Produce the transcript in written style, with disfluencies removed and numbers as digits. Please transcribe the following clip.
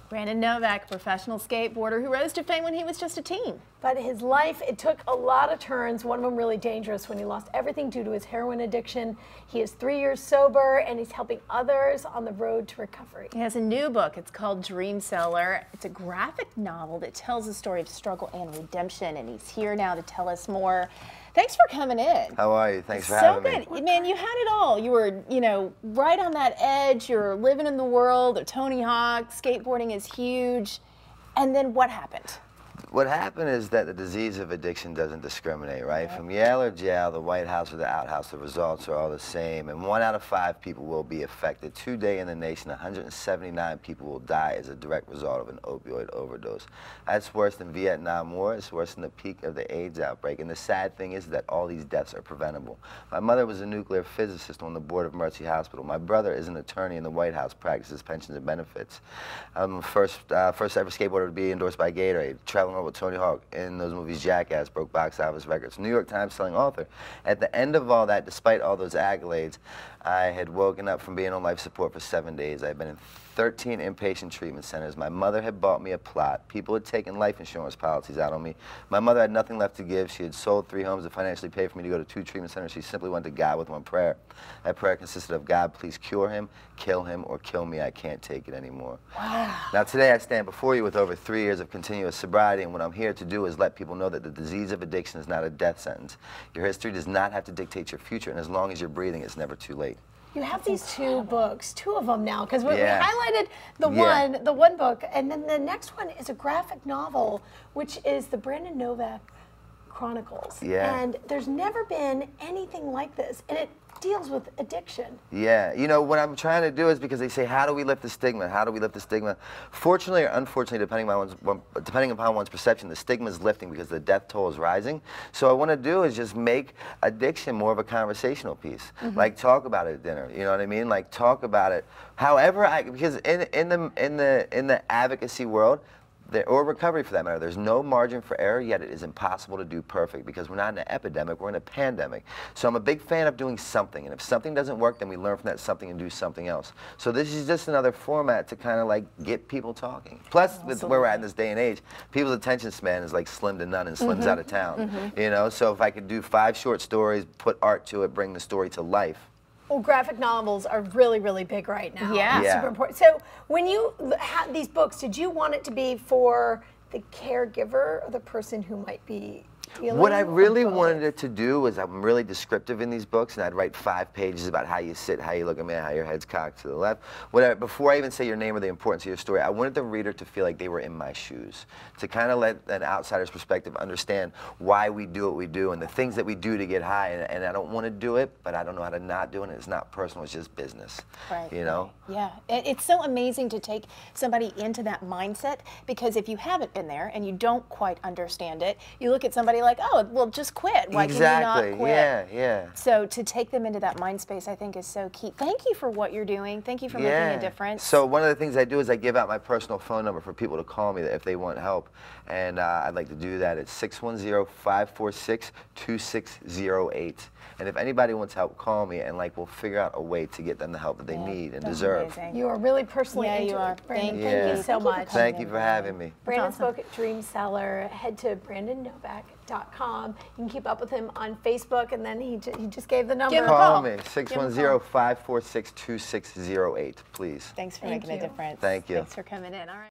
Brandon Novak, professional skateboarder who rose to fame when he was just a teen. But his life, it took a lot of turns, one of them really dangerous when he lost everything due to his heroin addiction. He is 3 years sober and he's helping others on the road to recovery. He has a new book. It's called Dream Seller. It's a graphic novel that tells the story of struggle and redemption, and he's here now to tell us more. Thanks for coming in. How are you? Thanks for having me. So good. Man, you had it all. You were, right on that edge. You're living in the world of Tony Hawk. Skateboarding is huge. And then what happened? What happened is that the disease of addiction doesn't discriminate, right? From Yale or jail, the White House or the outhouse, the results are all the same. And 1 out of 5 people will be affected. Today in the nation, 179 people will die as a direct result of an opioid overdose. That's worse than Vietnam War. It's worse than the peak of the AIDS outbreak. And the sad thing is that all these deaths are preventable. My mother was a nuclear physicist on the board of Mercy Hospital. My brother is an attorney in the White House, practices pensions and benefits. I'm the first ever skateboarder to be endorsed by Gatorade, traveling with Tony Hawk in those movies, Jackass, broke box office records, New York Times selling author. At the end of all that, despite all those accolades, I had woken up from being on life support for 7 days. I'd been in 13 inpatient treatment centers. My mother had bought me a plot. People had taken life insurance policies out on me. My mother had nothing left to give. She had sold 3 homes to financially pay for me to go to 2 treatment centers. She simply went to God with one prayer. That prayer consisted of, God, please cure him, or kill me. I can't take it anymore. Wow. Now today I stand before you with over 3 years of continuous sobriety, and what I'm here to do is let people know that the disease of addiction is not a death sentence. Your history does not have to dictate your future, and as long as you're breathing, it's never too late. You have these 2 books, 2 of them now, because we highlighted the Yeah. one book, and then the next one is a graphic novel, which is the Brandon Novak Chronicles. Yeah. And there's never been anything like this, and it deals with addiction. Yeah, what I'm trying to do is, because they say, how do we lift the stigma? How do we lift the stigma? Fortunately or unfortunately, depending upon one's perception, the stigma is lifting because the death toll is rising. So what I want to do is just make addiction more of a conversational piece. Like, talk about it at dinner. You know what I mean? Like, talk about it. However, because in the advocacy world, or recovery for that matter, there's no margin for error, yet it is impossible to do perfect because we're not in an epidemic, we're in a pandemic. So I'm a big fan of doing something, and if something doesn't work, then we learn from that something and do something else. So this is just another format to kind of like get people talking. Plus, with where we're at in this day and age, people's attention span is like slim to none, and Slim's out of town. So if I could do 5 short stories, put art to it, bring the story to life. Well, graphic novels are really, really big right now. Yeah. Super important. So when you had these books, did you want it to be for the caregiver or the person who might be healing? What I really wanted it to do was, I'm really descriptive in these books, and I'd write 5 pages about how you sit, how you look at me, how your head's cocked to the left. Before I even say your name or the importance of your story, I wanted the reader to feel like they were in my shoes, to kind of let an outsider's perspective understand why we do what we do and the things that we do to get high. And I don't want to do it, but I don't know how to not do it. It's not personal, it's just business. Right. Yeah. It's so amazing to take somebody into that mindset, because if you haven't been there and you don't quite understand it, you look at somebody like, oh, well, just quit. Why can you not quit? Yeah. So to take them into that mind space, I think, is so key. Thank you for what you're doing. Thank you for making a difference. So one of the things I do is I give out my personal phone number for people to call me if they want help. And I'd like to do that. It's 610-546-2608. And if anybody wants help, call me, and we'll figure out a way to get them the help that they need and deserve. Amazing. You are really personally into it, Brandon. Thank you so much. Thank you for having me. Brandon's book, Dream Seller. Head to BrandonNovak.com. You can keep up with him on Facebook, and then he just gave the number. Give him a call. Call me, 610-546-2608, please. Thanks for making a difference. Thank you. Thanks for coming in. All right.